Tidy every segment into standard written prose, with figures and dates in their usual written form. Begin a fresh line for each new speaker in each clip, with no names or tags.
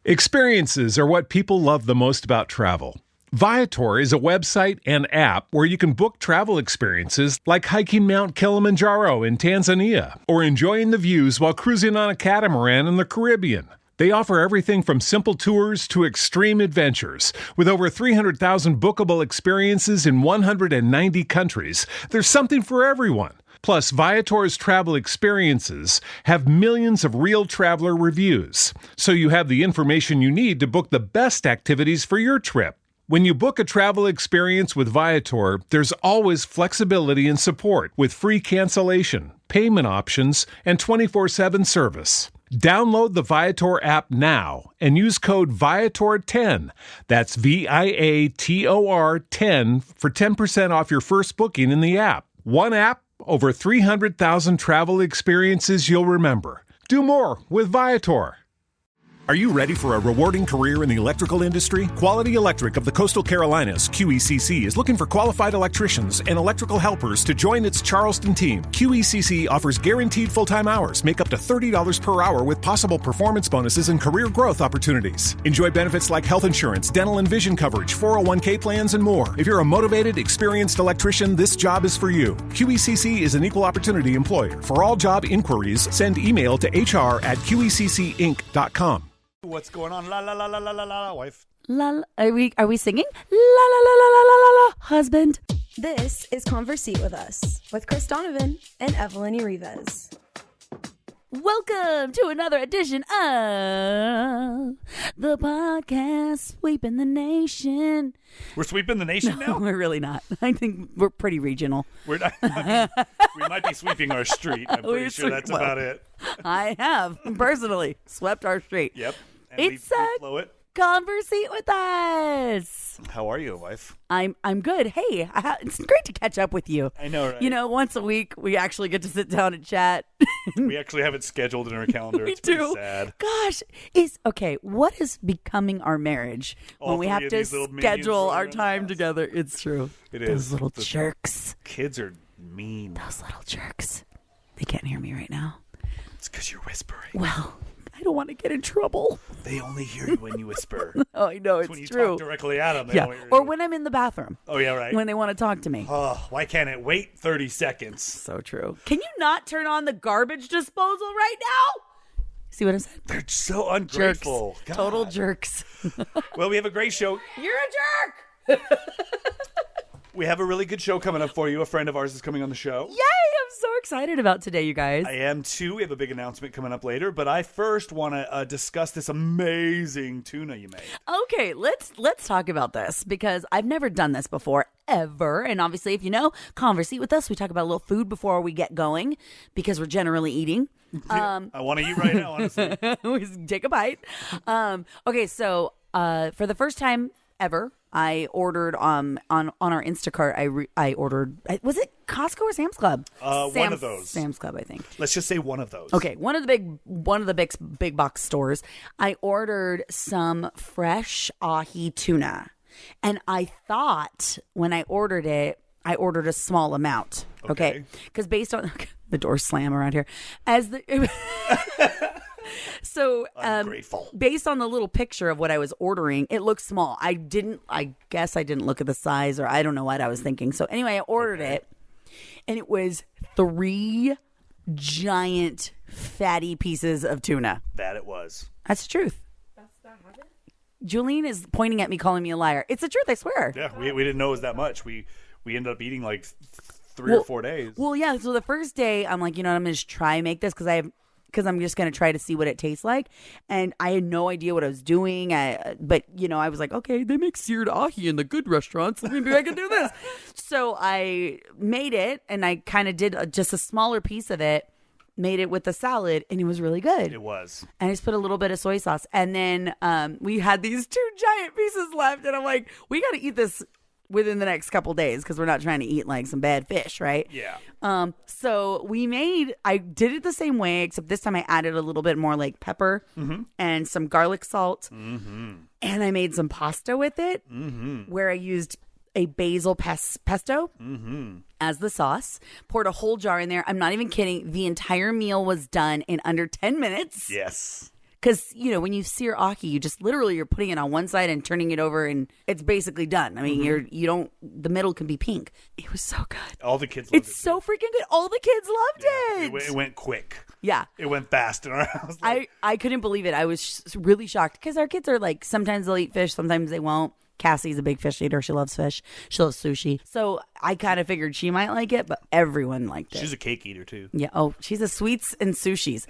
Experiences are what people love the most about travel. Viator is a website and app where you can book travel experiences like hiking Mount Kilimanjaro in Tanzania or enjoying the views while cruising on a catamaran in the Caribbean. They offer everything from simple tours to extreme adventures. With over 300,000 bookable experiences in 190 countries, there's something for everyone. Plus, Viator's travel experiences have millions of real traveler reviews, so you have the information you need to book the best activities for your trip. When you book a travel experience with Viator, there's always flexibility and support with free cancellation, payment options, and 24/7 service. Download the Viator app now and use code Viator10. That's Viator 10 for 10% off your first booking in the app. One app, over 300,000 travel experiences you'll remember. Do more with Viator.
Are you ready for a rewarding career in the electrical industry? Quality Electric of the Coastal Carolinas, QECC, is looking for qualified electricians and electrical helpers to join its Charleston team. QECC offers guaranteed full-time hours, make up to $30 per hour with possible performance bonuses and career growth opportunities. Enjoy benefits like health insurance, dental and vision coverage, 401k plans, and more. If you're a motivated, experienced electrician, this job is for you. QECC is an equal opportunity employer. For all job inquiries, send email to hr@qeccinc.com.
What's going on? La la la la la la la, wife.
La, are we singing? La la la la la la la la, husband.
This is Conversate with Us with Chris Donovan and Evelyn Rivas.
Welcome to another edition of the podcast sweeping the nation.
We're sweeping the nation now?
We're really not. I think we're pretty regional.
We're not, we might be sweeping our street. I'm pretty sure that's about it.
I have personally swept our street.
Yep. And
It's
we blow it.
Conversate with us.
How are you, wife?
I'm good. Hey, it's great to catch up with you.
I know, right?
You know, once a week we actually get to sit down and chat.
We actually have it scheduled in our calendar. It's pretty sad.
Gosh, what is becoming our marriage when we have to schedule our time together? It's true.
It is.
Those little jerks.
Kids are mean.
Those little jerks. They can't hear me right now.
It's because you're whispering.
Well, I don't want to get in trouble.
They only hear you when you whisper.
Oh, I know, it's
when you
true.
talk directly at them.
Yeah, or when I'm in the bathroom.
Oh, yeah, right.
When they want to talk to me.
Oh, why can't it wait 30 seconds?
So true. Can you not turn on the garbage disposal right now? See what I said?
They're so ungrateful.
Jerks. Total jerks.
Well, we have a great show.
You're a jerk!
We have a really good show coming up for you. A friend of ours is coming on the show.
Yay! I'm so excited about today, you guys.
I am too. We have a big announcement coming up later, but I first want to discuss this amazing tuna you made.
Okay, let's talk about this because I've never done this before ever. And obviously, if you know, Conversate with Us, we talk about a little food before we get going because we're generally eating.
I want to eat right now, honestly.
We take a bite. Okay, so for the first time ever, I ordered on our Instacart. I ordered. Was it Costco or Sam's Club?
One of those.
Sam's Club, I think.
Let's just say one of those.
Okay, one of the big box stores. I ordered some fresh ahi tuna, and I thought when I ordered it, I ordered a small amount. Okay, because based on the door slam around here, So, based on the little picture of what I was ordering, it looked small. I guess I didn't look at the size, or I don't know what I was thinking. So anyway, I ordered it, and it was 3 giant fatty pieces of tuna.
That it was.
That's the truth. Julene is pointing at me, calling me a liar. It's the truth, I swear.
Yeah, we didn't know it was that much. We ended up eating like 3 or 4 days.
Well, yeah. So the first day, I'm like, you know what, I'm going to try and make this because I'm just going to try to see what it tastes like. And I had no idea what I was doing. But, you know, I was like, okay, they make seared ahi in the good restaurants. So maybe I can do this. So I made it, and I kind of did just a smaller piece of it, made it with the salad, and it was really good.
It was.
And I just put a little bit of soy sauce. And then we had these 2 giant pieces left. And I'm like, we got to eat this within the next couple days because we're not trying to eat like some bad fish, right?
Yeah.
So I did it the same way, except this time I added a little bit more like pepper and some garlic salt. Mm-hmm. And I made some pasta with it where I used a basil pesto as the sauce. Poured a whole jar in there. I'm not even kidding. The entire meal was done in under 10 minutes.
Yes.
Because, when you sear ahi, you just literally you're putting it on one side and turning it over and it's basically done. I mean, the middle can be pink. It was so good.
All the kids loved it.
It's so freaking good. All the kids loved it.
It went quick.
Yeah.
It went fast in our house.
I couldn't believe it. I was really shocked because our kids are like, sometimes they'll eat fish, sometimes they won't. Cassie's a big fish eater. She loves fish. She loves sushi. So I kind of figured she might like it, but everyone liked it.
She's a cake eater, too.
Yeah. Oh, she's a sweets and sushis.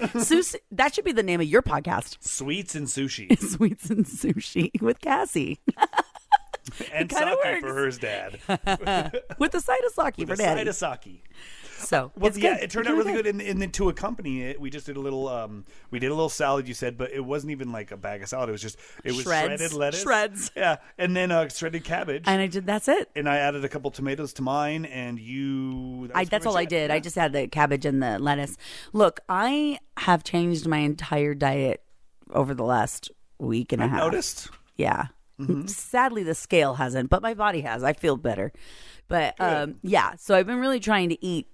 That should be the name of your podcast.
Sweets and sushi.
Sweets and sushi with Cassie.
And sake for her dad.
With the side of sake for daddy.
Side of sake.
So,
it turned out really good. And then to accompany it, we just did a little salad, you said, but it wasn't even like a bag of salad. It was shredded lettuce.
Shreds.
Yeah. And then shredded cabbage.
And that's it.
And I added a couple tomatoes to mine, and
that's all I did. Yeah. I just had the cabbage and the lettuce. Look, I have changed my entire diet over the last week and a half.
Noticed.
Yeah. Mm-hmm. Sadly, the scale hasn't, but my body has. I feel better. But so I've been really trying to eat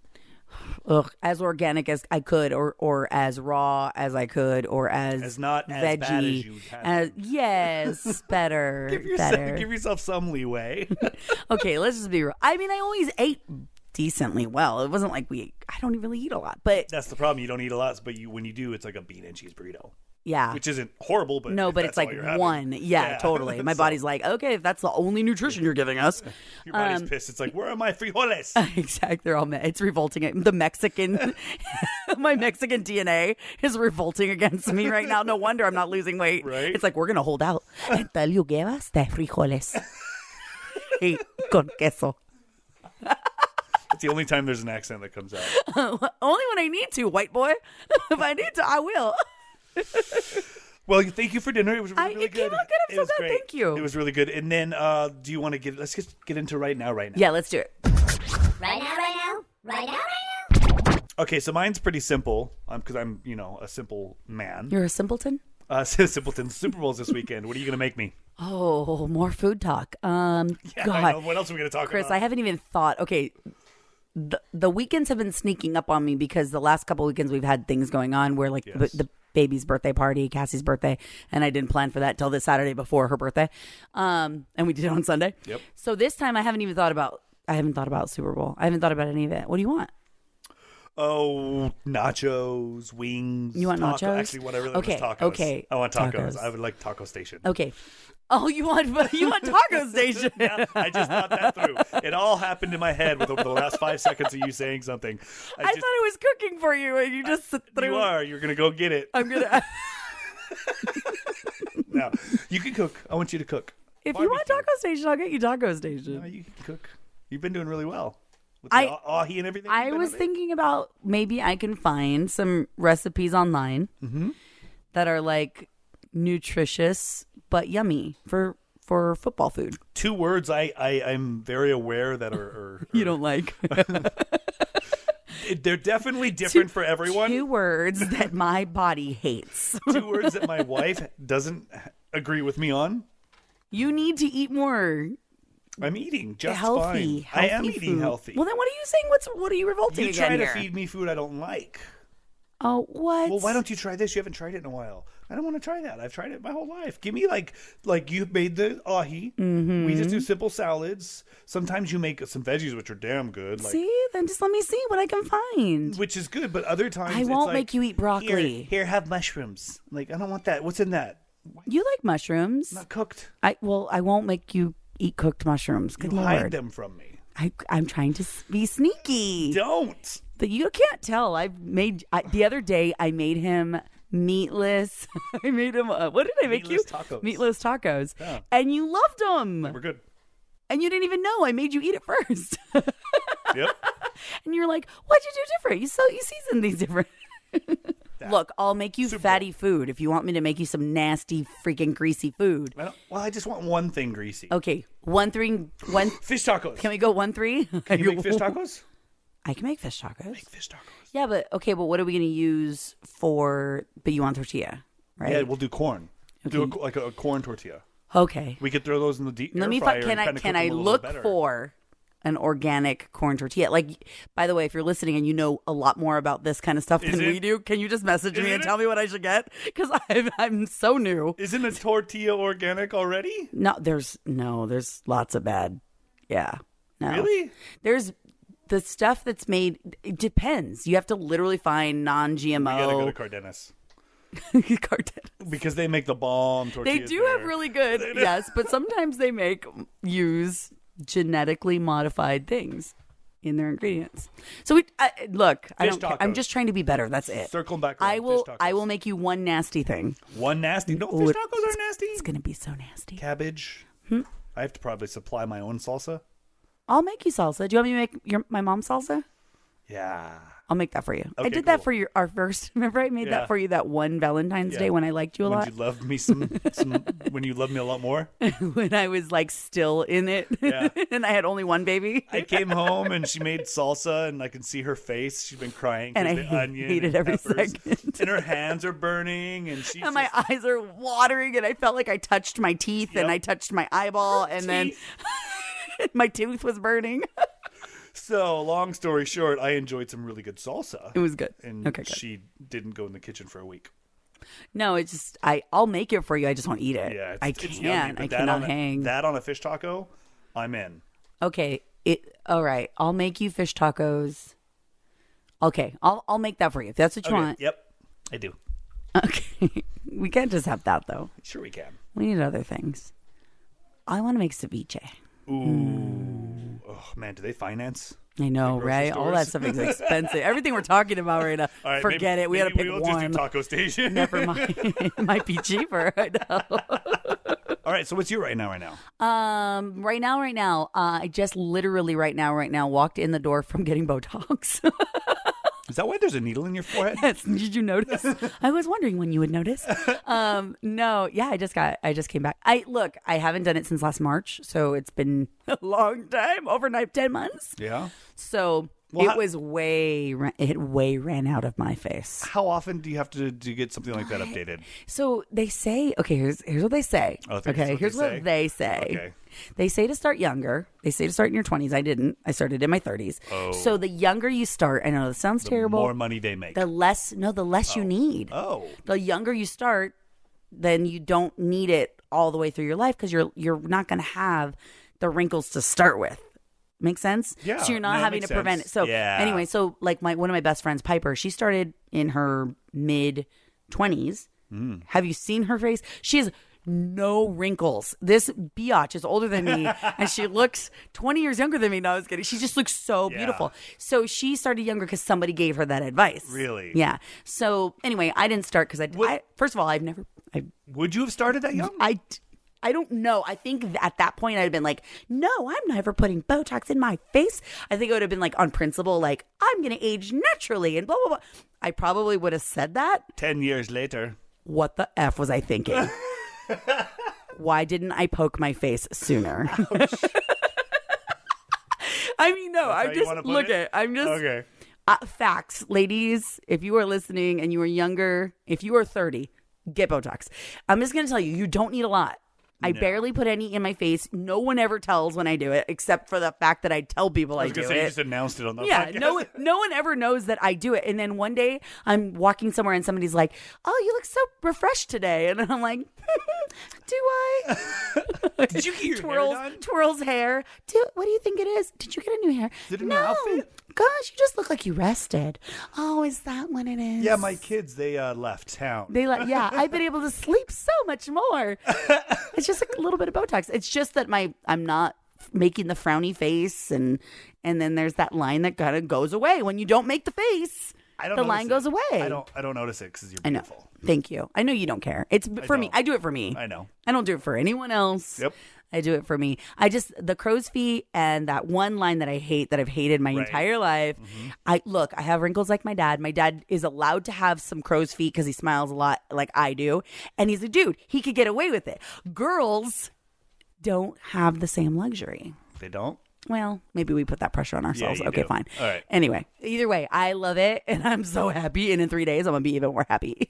as organic as I could, or as raw as I could, or as
not
veggie.
As bad as you have.
Yes, better.
Give yourself some leeway.
Okay, let's just be real. I mean, I always ate decently well. It wasn't like I don't really eat a lot, but
that's the problem. You don't eat a lot, but when you do, it's like a bean and cheese burrito.
Yeah.
Which isn't horrible, but
no, but it's like one. Yeah, totally. My body's like, okay, if that's the only nutrition you're giving us.
Your body's pissed. It's like, where are my frijoles?
Exactly. They're all it's revolting. The Mexican, my Mexican DNA is revolting against me right now. No wonder I'm not losing weight.
Right?
It's like, we're going to hold out. Until you give us the frijoles. Y con queso.
It's the only time there's an accent that comes out.
Only when I need to, white boy. If I need to, I will.
Well, thank you for dinner. It was really good.
It came out good. I'm so glad. Thank you.
It was really good. And then, do you want to let's just get into right now.
Yeah, let's do it.
Right now.
Okay, so mine's pretty simple because I'm, a simple man.
You're a simpleton?
Simpleton. Super Bowl's this weekend. What are you going to make me?
Oh, more food talk. God.
I know. What else are we going to talk
Chris,
about?
I haven't even thought. Okay, the weekends have been sneaking up on me because the last couple weekends we've had things going on where the baby's birthday party, Cassie's birthday, and I didn't plan for that till this Saturday before her birthday. And we did it on Sunday.
Yep.
So this time I haven't thought about Super Bowl. I haven't thought about any of it. What do you want?
Oh, nachos, wings.
You want nachos?
Actually, what I really want is tacos.
Okay.
I want tacos. I would like Taco Station.
Okay. Oh, you want Taco Station?
Yeah, I just thought that through. It all happened in my head over the last 5 seconds of you saying something.
I thought it was cooking for you, and you just threw.
You are. You're gonna go get it.
I'm gonna.
Now you can cook. I want you to cook.
If you want Taco Station, I'll get you Taco Station.
No, you can cook. You've been doing really well with the ahi and everything.
I was thinking about maybe I can find some recipes online that are like nutritious but yummy for football food.
2 words I'm very aware that are
you don't like.
They're definitely different for everyone.
2 words that my body hates.
2 words that my wife doesn't agree with me on.
You need to eat more.
I'm eating just
healthy.
fine. I am eating healthy.
Well, then what are you saying? What are you revolting
You
again
try to
here?
feed me food I don't like.
Oh, what?
Well, why don't you try this? You haven't tried it in a while. I don't want to try that. I've tried it my whole life. Give me like you made the ahi.
Mm-hmm.
We just do simple salads. Sometimes you make some veggies, which are damn good. Like,
see, then just let me see what I can find.
Which is good, but other times
I
it's
won't
like,
make you eat broccoli.
Here, have mushrooms. Like, I don't want that. What's in that?
You like mushrooms?
Not cooked.
I won't make you eat cooked mushrooms. Good
you
Lord.
hide them from me.
I'm trying to be sneaky.
Don't.
But you can't tell. The other day I made him meatless. I made him. What did I make
Meatless
you?
tacos.
Meatless tacos.
Yeah.
And you loved them.
We're good.
And you didn't even know I made you eat it first.
Yep.
And you're like, what'd you do different? You seasoned these different. Look, I'll make you fatty food if you want me to make you some nasty, freaking greasy food.
I just want one thing greasy.
Okay, 1 3 1.
Fish tacos.
Can we go 1 3?
Can you make fish tacos?
I can make fish tacos.
Make fish tacos.
Yeah, but what are we going to use for? But you want tortilla, right?
Yeah, we'll do corn.
Okay.
Do a corn tortilla.
Okay.
We could throw those in the deep
Let
air
me
fryer.
find. Can I look for an organic corn tortilla. Like, by the way, if you're listening and you know a lot more about this kind of stuff than we do, can you just message me and tell me what I should get? Because I'm so new.
Isn't a tortilla organic already?
No, there's lots of bad. Yeah. No.
Really?
There's the stuff that's made. It depends. You have to literally find non-GMO.
We gotta go to Cardenas.
Cardenas.
Because they make the bomb tortillas.
They do have really good, yes, but sometimes they use genetically modified things in their ingredients. So I don't care. I'm just trying to be better. That's it.
Circling back around,
I will make you one nasty thing.
One nasty? No, fish tacos are nasty.
It's going to be so nasty.
Cabbage. I have to probably supply my own salsa.
I'll make you salsa. Do you want me to make my mom's salsa?
Yeah.
I'll make that for you.
Okay,
I did that for our first. Remember, I made that for you that one Valentine's Day when I liked you a lot.
When you loved me when you loved me a lot more.
When I was like still in it, and I had only one baby.
I came home and she made salsa, and I can see her face. She's been crying
and I
the onion
hated every second.
And her hands are burning, and
my eyes are watering, and I felt like I touched my teeth, and I touched my eyeball, and then my tooth was burning.
So, long story short, I enjoyed some really good salsa.
It was good.
And
good.
She didn't go in the kitchen for a week.
No, it's just I'll make it for you. I just won't eat it.
Yeah,
I can't. I cannot hang.
That on a fish taco, I'm in.
Okay. All right. I'll make you fish tacos. Okay. I'll make that for you if that's what you want.
Yep. I do.
Okay. We can't just have that though.
Sure we can.
We need other things. I want to make ceviche.
Ooh. Oh, man, do they finance?
I know, right? All that stuff is expensive. Everything we're talking about right now,
right,
forget it. We got to pick
we'll
one.
Just do Taco Station.
Never mind. It might be cheaper. I know.
All right, so what's your right now?
Right now, I just literally right now walked in the door from getting Botox.
Is that why there's a needle in your forehead?
Yes. Did you notice? I was wondering when you would notice. No, yeah, I just came back. I haven't done it since last March, so it's been a long time, overnight 10 months.
Yeah.
So it way ran out of my face.
How often do you have to get something like that updated?
So they say, okay, here's what they say. Here's what they say. Okay. They say to start younger. They say to start in your 20s. I didn't. I started in my 30s. Oh. So the younger you start, I know this sounds terrible.
The more money they make.
The less you need.
Oh.
The younger you start, then you don't need it all the way through your life because you're not going to have the wrinkles to start with. Make sense?
Yeah.
So you're not having to prevent it. So anyway, so like one of my best friends, Piper, she started in her mid 20s. Have you seen her face? She has no wrinkles. This biatch is older than me, and she looks 20 years younger than me. No, I was kidding. She just looks so beautiful. So she started younger because somebody gave her that advice.
Really?
Yeah. So anyway, I didn't start because first of all, I've never.
Would you have started that young?
I don't know. I think at that point I'd have been like, no, I'm never putting Botox in my face. I think it would have been like on principle, like I'm going to age naturally and blah, blah, blah. I probably would have said that.
10 years later.
What the F was I thinking? Why didn't I poke my face sooner? I mean, no, I'm just, okay. Facts, ladies, if you are listening and you are younger, if you are 30, get Botox. I'm just going to tell you, you don't need a lot. I barely put any in my face. No one ever tells when I do it, except for the fact that I tell people I do it.
You just announced it on the podcast.
No one ever knows that I do it. And then one day I'm walking somewhere and somebody's like, "Oh, you look so refreshed today," and I'm like, "Do I?"
Did you get your hair done?
Twirls hair. What do you think it is? Did you get a new hair?
Is it a new outfit?
Gosh, you just look like you rested. Oh, is that what it is?
Yeah, my kids, they left town.
I've been able to sleep so much more. It's just a little bit of Botox. It's just that I'm not making the frowny face, and then there's that line that kind of goes away when you don't make the face. The line goes away.
I don't notice it because you're beautiful.
I know. Thank you. I know you don't care. It's for me. I do it for me.
I know.
I don't do it for anyone else.
Yep.
I do it for me. The crow's feet and that one line that I hate, that I've hated my entire life. Mm-hmm. I have wrinkles like my dad. My dad is allowed to have some crow's feet because he smiles a lot like I do. And he's a dude. He could get away with it. Girls don't have the same luxury.
They don't?
Well, maybe we put that pressure on ourselves.
Yeah,
okay,
do.
fine.
All right.
Anyway, either way, I love it. And I'm so happy. And in 3 days, I'm going to be even more happy.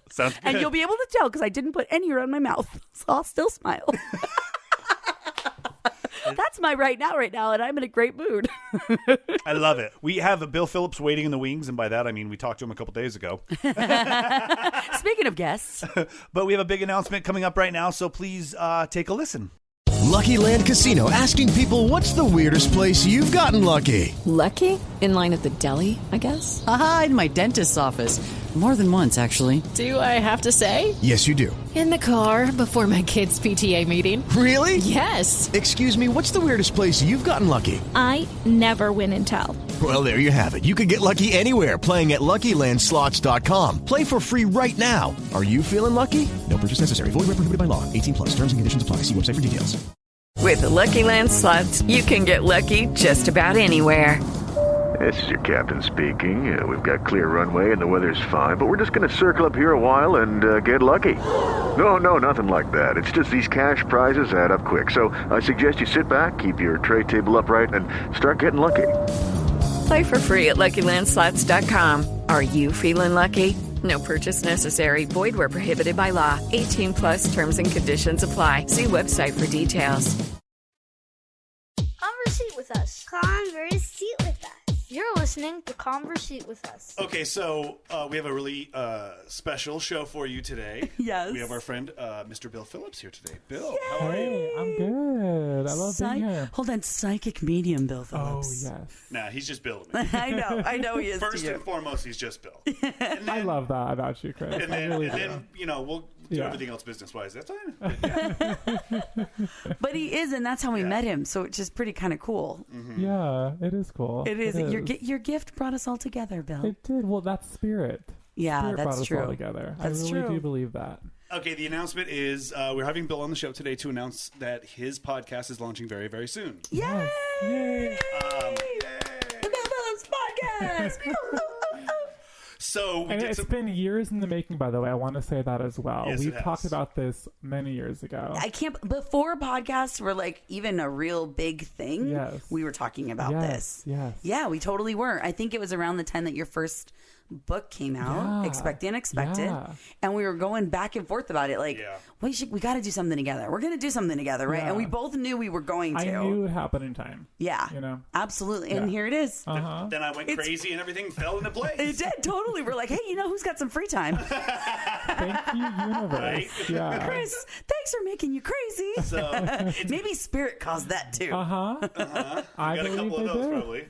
Sounds good.
And you'll be able to tell because I didn't put any around my mouth. So I'll still smile. That's my right now, and I'm in a great mood.
I love it. We have a Bill Phillips waiting in the wings, and by that I mean we talked to him a couple days ago.
Speaking of guests.
But we have a big announcement coming up right now, so please take a listen.
Lucky Land Casino, asking people, what's the weirdest place you've gotten lucky?
Lucky? In line at the deli, I guess?
Aha, in my dentist's office. More than once, actually.
Do I have to say?
Yes, you do.
In the car before my kids' PTA meeting.
Really?
Yes.
Excuse me, what's the weirdest place you've gotten lucky?
I never win and tell.
Well, there you have it. You can get lucky anywhere, playing at LuckyLandSlots.com. Play for free right now. Are you feeling lucky? No purchase necessary. Void where prohibited by law. 18+. Terms and conditions apply. See website for details.
With the Lucky Land Slots, you can get lucky just about anywhere.
This is your captain speaking. We've got clear runway and the weather's fine, but we're just going to circle up here a while and get lucky. No, nothing like that. It's just these cash prizes add up quick. So I suggest you sit back, keep your tray table upright, and start getting lucky.
Play for free at LuckyLandSlots.com. Are you feeling lucky? No purchase necessary. Void where prohibited by law. 18+ terms and conditions apply. See website for details.
Conversate with us. Conversate with us. You're listening to Conversate with us.
Okay, so we have a really special show for you today.
Yes.
We have our friend, Mr. Bill Phillips here today. Bill, how are you?
Hey, I'm good. I love being here.
Hold on, psychic medium Bill Phillips.
Oh, yes.
Nah, he's just Bill to me.
I know he is.
First and foremost, he's just Bill. And then,
I love that about you, Chris.
And then you know, we'll do everything else business-wise. That's fine.
But he is, and that's how we met him, so it's just pretty kind of cool.
Mm-hmm. Yeah, it is cool.
It is. Your gift brought us all together, Bill.
It did. Well, that's spirit.
Yeah,
spirit
that's
brought
true.
Us all together.
That's
I really
true.
do believe that.
Okay, the announcement is we're having Bill on the show today to announce that his podcast is launching very, very soon.
Yay!
Yay!
The Bill Phillips podcast!
So
it's been years in the making, by the way. I want to say that as well.
Yes,
We've talked about this many years ago.
I can't. Before podcasts were like even a real big thing.
Yes.
We were talking about this.
Yes.
Yeah, we totally were. I think it was around the time that your first book came out, Expect the Unexpected, and we were going back and forth about it. Like, we got to do something together. We're going to do something together, right? And we both knew we were going to.
I knew it would happen in time.
Yeah,
you know,
absolutely. And here it is.
Then I went crazy and everything fell into place.
It did totally. We're like, hey, you know who's got some free time?
Thank you, universe.
Right?
Yeah,
Chris, thanks for making you crazy.
So
maybe spirit caused that too.
I got a couple of those probably.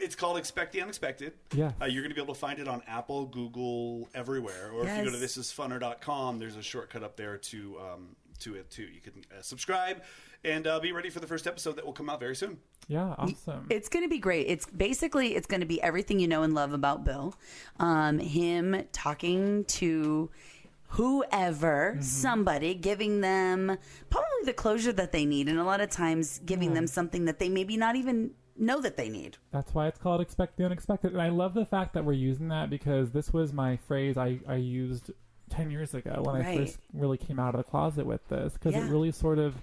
It's called Expect the Unexpected.
Yeah.
You're going to be able to find it on Apple, Google, everywhere. Or if you go to thisisfunner.com, there's a shortcut up there to it too. You can subscribe and be ready for the first episode that will come out very soon.
Yeah, awesome.
It's going to be great. It's going to be everything you know and love about Bill. Him talking to whoever, somebody, giving them probably the closure that they need, and a lot of times giving them something that they maybe not even know that they need.
That's why it's called Expect the Unexpected. And I love the fact that we're using that because this was my phrase I used 10 years ago when I first really came out of the closet with this, because it really sort of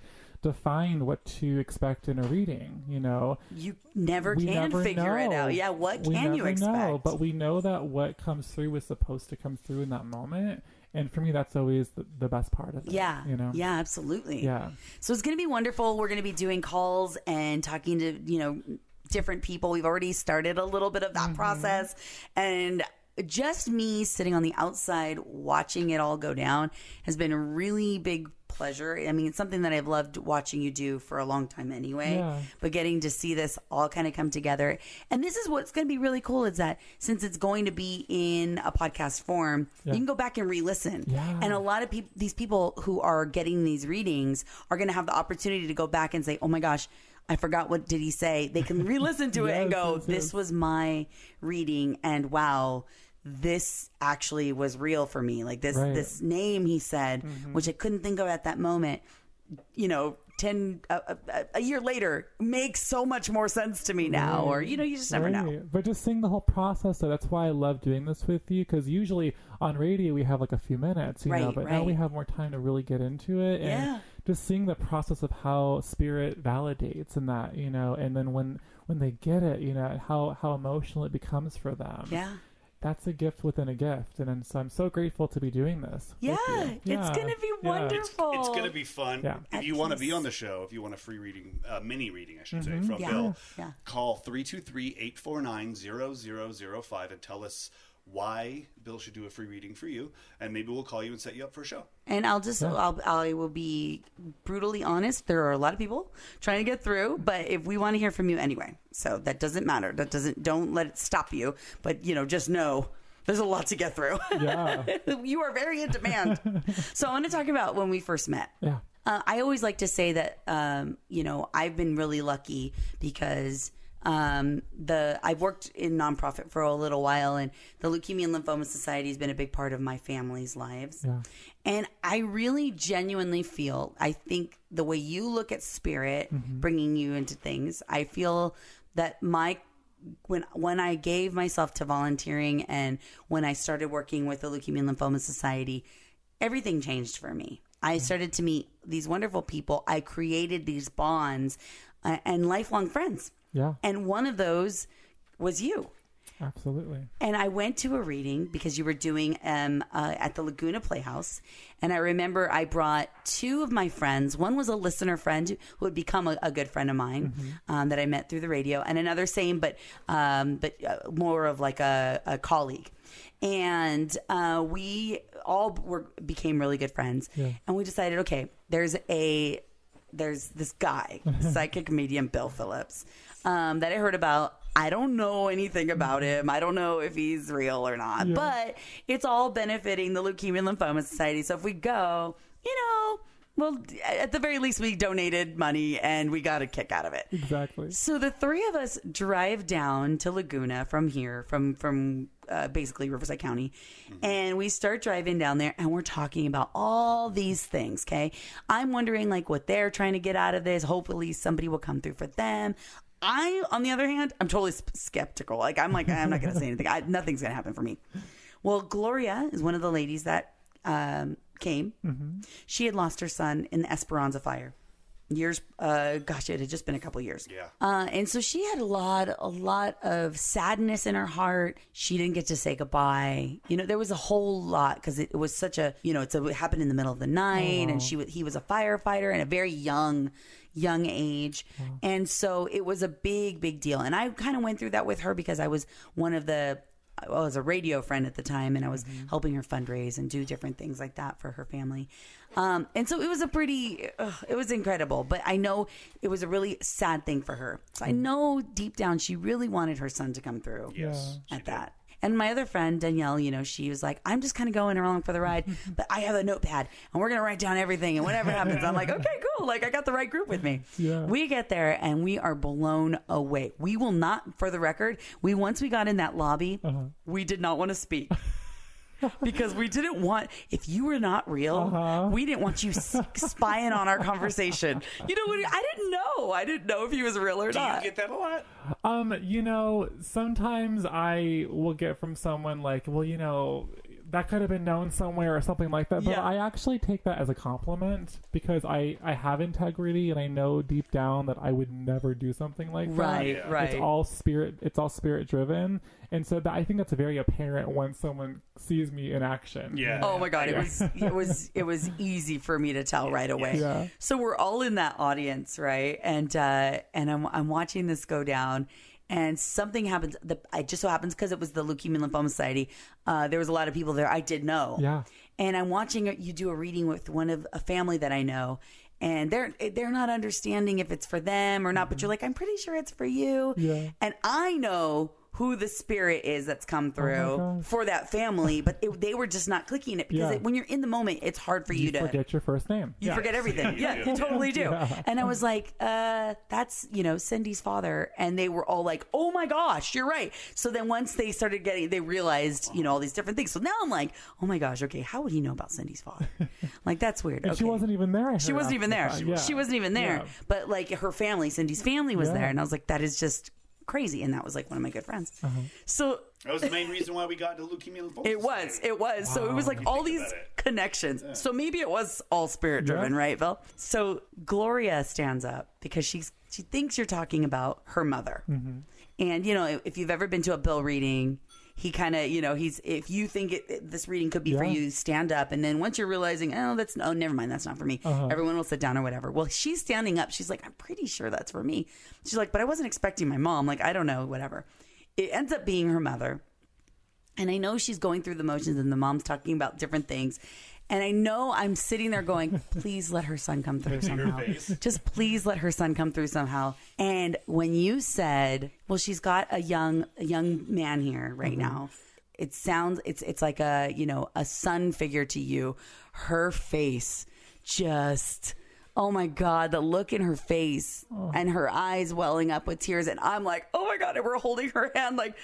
defined what to expect in a reading. You know,
you never can figure it out. Yeah, what can you expect?
Know, but we know that what comes through was supposed to come through in that moment. And for me, that's always the best part of it.
Yeah.
You know?
Yeah, absolutely.
Yeah.
So it's going to be wonderful. We're going to be doing calls and talking to, different people. We've already started a little bit of that process. And just me sitting on the outside watching it all go down has been a really big pleasure. I mean, it's something that I've loved watching you do for a long time anyway, but getting to see this all kind of come together. And this is what's going to be really cool is that since it's going to be in a podcast form, you can go back and re-listen. And a lot of these people who are getting these readings are going to have the opportunity to go back and say, oh my gosh, I forgot what did he say. They can re-listen to it and go, this was my reading, and wow, this actually was real for me. Like this name he said, which I couldn't think of at that moment, a year later makes so much more sense to me now. Or, you just never know.
But just seeing the whole process, so that's why I love doing this with you, because usually on radio we have like a few minutes, but now we have more time to really get into it. And just seeing the process of how spirit validates and that, and then when they get it, how emotional it becomes for them.
Yeah.
that's a gift within a gift. And so I'm so grateful to be doing this.
Yeah, it's going to be wonderful.
It's going to be fun. Yeah. If you want to be on the show, if you want a free reading, mini reading, I should say, from Bill, call 323-849-0005 and tell us why Bill should do a free reading for you, and maybe we'll call you and set you up for a show.
And I will be brutally honest. There are a lot of people trying to get through, but if we want to hear from you anyway, so that doesn't matter. Don't let it stop you. But just know there's a lot to get through. Yeah, you are very in demand. So I want to talk about when we first met. Yeah, I always like to say that I've been really lucky because. I've worked in nonprofit for a little while, and the Leukemia and Lymphoma Society has been a big part of my family's lives. Yeah. And I really genuinely feel, I think the way you look at spirit, bringing you into things, I feel that when I gave myself to volunteering and when I started working with the Leukemia and Lymphoma Society, everything changed for me. I started to meet these wonderful people. I created these bonds and lifelong friends. Yeah. And one of those was you.
Absolutely.
And I went to a reading because you were doing at the Laguna Playhouse. And I remember I brought two of my friends. One was a listener friend who had become a good friend of mine that I met through the radio. And another same, but more of like a colleague. And we all became really good friends. Yeah. And we decided, okay, there's this guy, psychic medium Bill Phillips, that I heard about. I don't know anything about him. I don't know if he's real or not, but it's all benefiting the Leukemia and Lymphoma Society. So if we go, well, at the very least, we donated money and we got a kick out of it.
Exactly.
So the three of us drive down to Laguna from here, from basically Riverside County, and we start driving down there, and we're talking about all these things. Okay, I'm wondering like what they're trying to get out of this. Hopefully, somebody will come through for them. On the other hand, I'm totally skeptical. Like I'm not going to say anything. Nothing's going to happen for me. Well, Gloria is one of the ladies that came. She had lost her son in the Esperanza fire. It had just been a couple years. Yeah. And so she had a lot of sadness in her heart. She didn't get to say goodbye. There was a whole lot because it was such a, it happened in the middle of the night, and he was a firefighter and a very young age. And so it was a big deal. And I kind of went through that with her because I was I was a radio friend at the time, and I was helping her fundraise and do different things like that for her family. And so it was it was incredible, but I know it was a really sad thing for her. So I know deep down she really wanted her son to come through at that. And my other friend, Danielle, she was like, I'm just kind of going along for the ride, but I have a notepad and we're going to write down everything. And whatever happens, I'm like, okay, cool. Like I got the right group with me. Yeah. We get there and we are blown away. We will not, for the record, once we got in that lobby, we did not want to speak. Because we didn't want, if you were not real, we didn't want you spying on our conversation. I didn't know if he was real or not.
Do you get that a lot?
Sometimes I will get from someone like, well, that could have been known somewhere or something like that. But I actually take that as a compliment because I have integrity and I know deep down that I would never do something like that. Right. It's all spirit driven. And so I think that's very apparent when someone sees me in action.
Yeah. Oh my God. It was easy for me to tell right away. Yeah. So we're all in that audience, right? And I'm watching this go down. And something happens. It just so happens because it was the Leukemia and Lymphoma Society. There was a lot of people there I did know. Yeah. And I'm watching you do a reading with a family that I know, and they're not understanding if it's for them or not. But you're like, I'm pretty sure it's for you. Yeah. And I know who the spirit is that's come through for that family, but they were just not clicking it because when you're in the moment, it's hard for you to
forget your first name.
You forget everything. Yeah, you totally do. Yeah. And I was like, that's, Cindy's father. And they were all like, oh my gosh, you're right. So then once they started they realized, all these different things. So now I'm like, oh my gosh, okay, how would he know about Cindy's father? Like, that's weird.
And she wasn't even there.
She wasn't even there. She wasn't even there. Yeah. But like her family, Cindy's family was there. And I was like, that is just crazy. And that was like one of my good friends. So
that was the main reason why we got into Leukemia and Lymphoma.
It was. Wow. So it was like all these connections. Yeah. So maybe it was all spirit driven, right, Bill? So Gloria stands up because she thinks you're talking about her mother. And if you've ever been to a Bill reading, he kind of, if you think this reading could be for you, stand up. And then once you're realizing, never mind, that's not for me. Everyone will sit down or whatever. Well, she's standing up. She's like, I'm pretty sure that's for me. She's like, but I wasn't expecting my mom. Like, I don't know, whatever. It ends up being her mother. And I know she's going through the motions and the mom's talking about different things. And I know I'm sitting there going, please let her son come through somehow. Just please let her son come through somehow. And when you said, well, she's got a young man here right now. It sounds, it's like a son figure to you. Her face just, oh my God, the look in her face and her eyes welling up with tears. And I'm like, oh my God, and we're holding her hand like,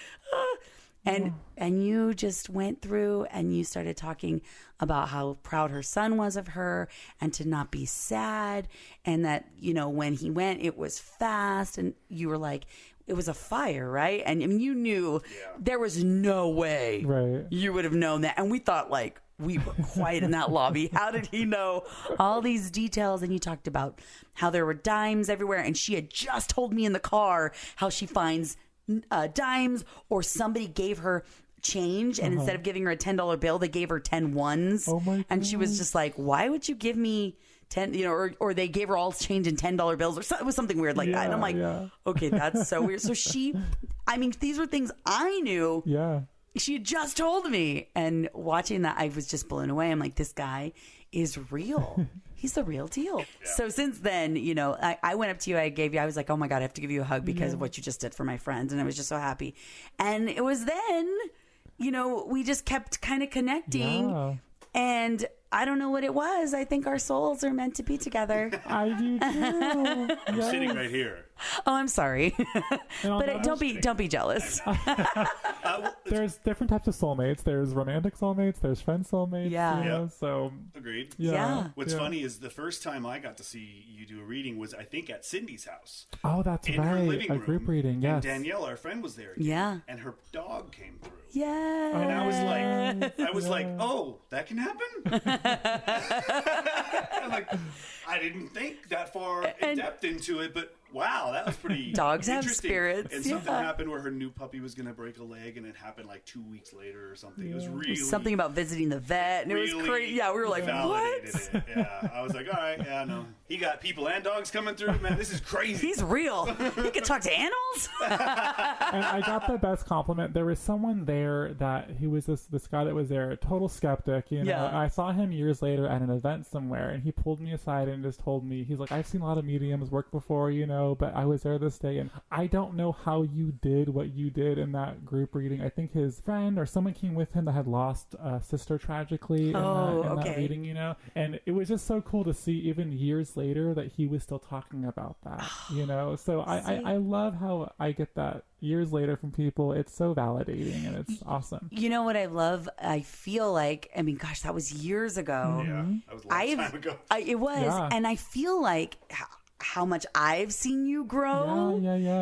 And you just went through and you started talking about how proud her son was of her and to not be sad. And that, when he went, it was fast. And you were like, it was a fire, right? And you knew there was no way you would have known that. And we thought, like, we were quiet in that lobby. How did he know all these details? And you talked about how there were dimes everywhere. And she had just told me in the car how she finds dimes, or somebody gave her change, and instead of giving her a $10 bill, they gave her 10 ones. Oh my God. And she was just like, why would you give me 10, or they gave her all change in $10 bills, or it was something weird like that. And I'm like, okay, that's so weird. So these were things I knew. Yeah. She had just told me, and watching that, I was just blown away. I'm like, this guy is real. He's the real deal. Yeah. So since then, I went up to you, I was like, oh my God, I have to give you a hug because of what you just did for my friends. And I was just so happy. And it was then, we just kept kind of connecting. Yeah. And I don't know what it was. I think our souls are meant to be together.
I do too.
I'm sitting right here.
Oh, I'm sorry. But don't be jealous.
There's different types of soulmates. There's romantic soulmates. There's friend soulmates. Yeah. So
agreed.
Yeah.
What's funny is the first time I got to see you do a reading was, I think, at Cindy's house.
Oh, that's
in
right.
Her living room.
A group reading. Yes.
And Danielle, our friend, was there. Again,
yeah.
And her dog came through.
Yeah.
And I was like, oh, that can happen. I'm like, I didn't think that far in depth into it, but wow, that was pretty
dogs have
interesting.
spirits.
And something happened where her new puppy was going to break a leg, and it happened like 2 weeks later or something. It was really
something about visiting the vet, and
really
it was crazy. Yeah, we were like, what?
It. Yeah, I was like, all right, yeah, no. He got people and dogs coming through. Man, this is crazy.
He's real. He can talk to animals.
And I got the best compliment. There was someone there that he was this guy that was there, a total skeptic. Yeah. I saw him years later at an event somewhere, and he pulled me aside and just told me, he's like, I've seen a lot of mediums work before, but I was there this day, and I don't know how you did what you did in that group reading. I think his friend or someone came with him that had lost a sister tragically in that reading, and it was just so cool to see even years later that he was still talking about that, so I love how I get that years later from people. It's so validating, and it's awesome.
You know what I love? I feel like, gosh, that was years ago.
Yeah, that was a long time ago.
It was, and I feel like how much I've seen you grow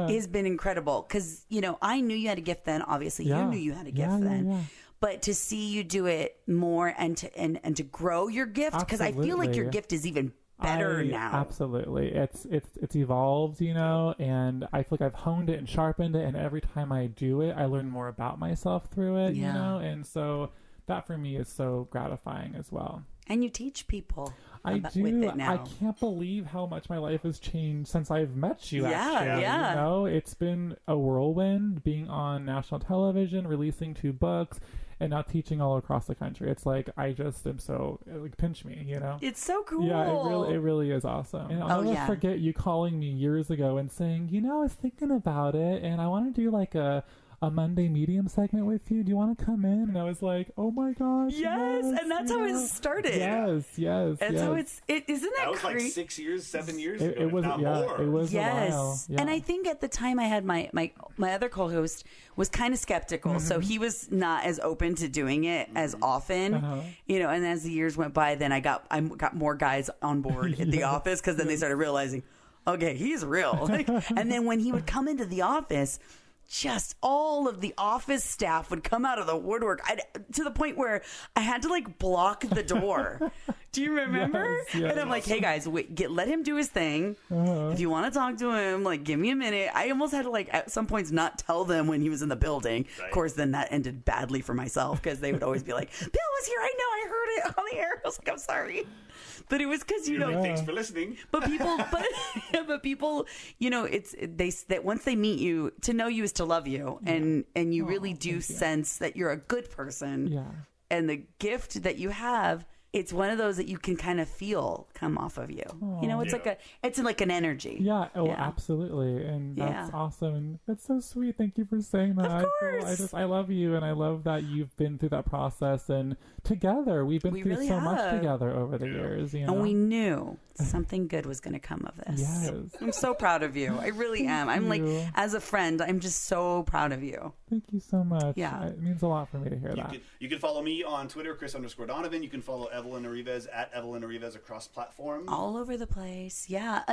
has been incredible. Because, I knew you had a gift then. Obviously, you knew you had a gift then. Yeah. But to see you do it more and to grow your gift, because I feel like your gift is even better now.
Absolutely. It's evolved, and I feel like I've honed it and sharpened it, and every time I do it, I learn more about myself through it, and so that for me is so gratifying as well.
And you teach people.
I do.
With it now.
I can't believe how much my life has changed since I've met you. Actually, it's been a whirlwind. Being on national television, releasing 2 books, and now teaching all across the country. It's like I just am so pinch me,
It's so cool.
Yeah, it really is awesome. And I'll never forget you calling me years ago and saying, I was thinking about it, and I want to do like a Monday medium segment with you. Do you want to come in? And I was like, oh my gosh.
Yes. And that's how it started.
Yes.
And so isn't that
was
crazy?
like 6 years, 7 years ago.
It was,
more.
It was a while. Yeah.
And I think at the time I had my other co-host was kind of skeptical. So he was not as open to doing it as often, and as the years went by, then I got more guys on board at the office, because then they started realizing, okay, he's real. And then when he would come into the office, just all of the office staff would come out of the woodwork to the point where I had to block the door Do you remember?
Yes.
And I'm like, hey guys, wait, let him do his thing. If you want to talk to him, like, give me a minute. I almost had to, like, at some points not tell them when he was in the building. Right. Of course, then that ended badly for myself because they would always be like, Bill was here. I know. I heard it on the air. I was like, I'm sorry. But it was because, you know,
thanks for listening.
But people, you know, that once they meet you, to know you is to love you, and you really do sense that you're a good person.
Yeah.
And the gift that you have, it's one of those that you can kind of feel come off of you.
Aww.
You know, it's like an energy.
Yeah. Oh, absolutely. And that's awesome. And that's so sweet. Thank you for saying that.
Of course.
I love you, and I love that you've been through that process, and together we've been through
really
so much together over the years. You know?
And we knew something good was going to come of this.
Yes.
I'm so proud of you. I really am. I'm like, as a friend, I'm just so proud of you.
Thank you so much.
Yeah.
It means a lot for me to hear that.
You can follow me on Twitter, Chris_Donovan. You can follow Evelyn Arrivez at Evelyn Arrivez across platforms.
All over the place. Yeah.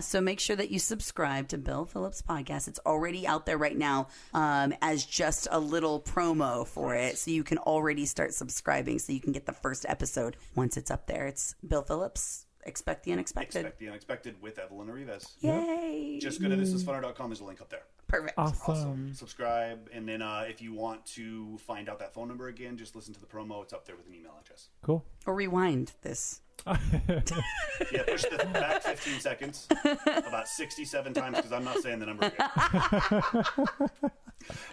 So make sure that you subscribe to Bill Phillips' podcast. It's already out there right now as just a little promo for it. So you can already start subscribing so you can get the first episode once it's up there. It's Bill Phillips. Expect the unexpected.
Expect the unexpected with Evelyn Arrivez.
Yay.
Just go to thisisfunner.com. There's a link up there.
Perfect.
Awesome.
Subscribe. And then if you want to find out that phone number again, just listen to the promo. It's up there with an email address.
Cool.
Or rewind this.
Yeah, push the back 15 seconds about 67 times because I'm not saying the number again.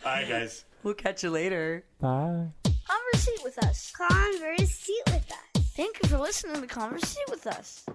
All right, guys.
We'll catch you later.
Bye.
Conversate with us. Conversate with us. Thank you for listening to Conversate with us.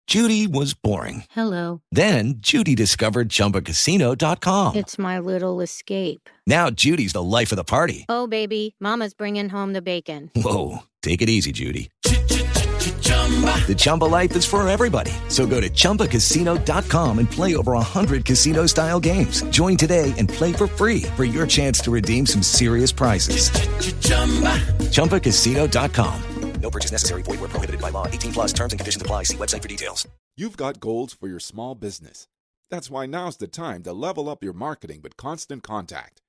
Judy was boring.
Hello.
Then Judy discovered ChumbaCasino.com.
It's my little escape.
Now Judy's the life of the party.
Oh, baby, mama's bringing home the bacon.
Whoa, take it easy, Judy. The Chumba life is for everybody. So go to ChumbaCasino.com and play over 100 casino-style games. Join today and play for free for your chance to redeem some serious prizes. ChumbaCasino.com. No purchase necessary. Void where prohibited by law. 18 plus terms and conditions apply. See website for details.
You've got goals for your small business. That's why now's the time to level up your marketing with Constant Contact.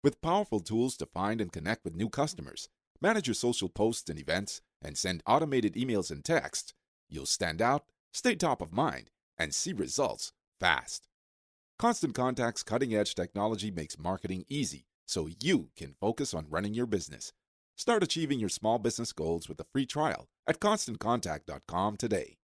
With powerful tools to find and connect with new customers, manage your social posts and events, and send automated emails and texts, you'll stand out, stay top of mind, and see results fast. Constant Contact's cutting-edge technology makes marketing easy so you can focus on running your business. Start achieving your small business goals with a free trial at ConstantContact.com today.